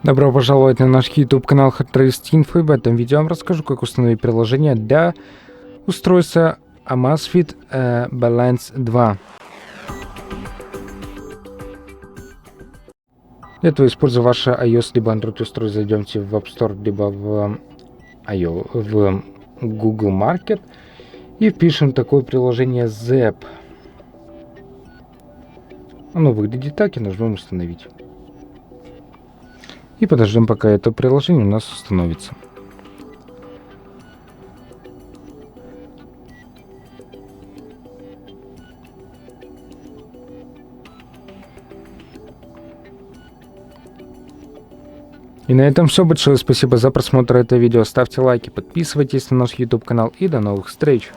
Добро пожаловать на наш YouTube канал Hardtrace Info. В этом видео я вам расскажу, как установить приложение для устройства Amazfit Balance 2. Для этого, используя ваше iOS либо Android устройство, зайдемте в App Store либо в Google Market и впишем такое приложение Zep. Оно выглядит так, и нажмем установить. И подождем, пока это приложение у нас установится. И на этом все. Большое спасибо за просмотр этого видео. Ставьте лайки, подписывайтесь на наш YouTube канал и до новых встреч.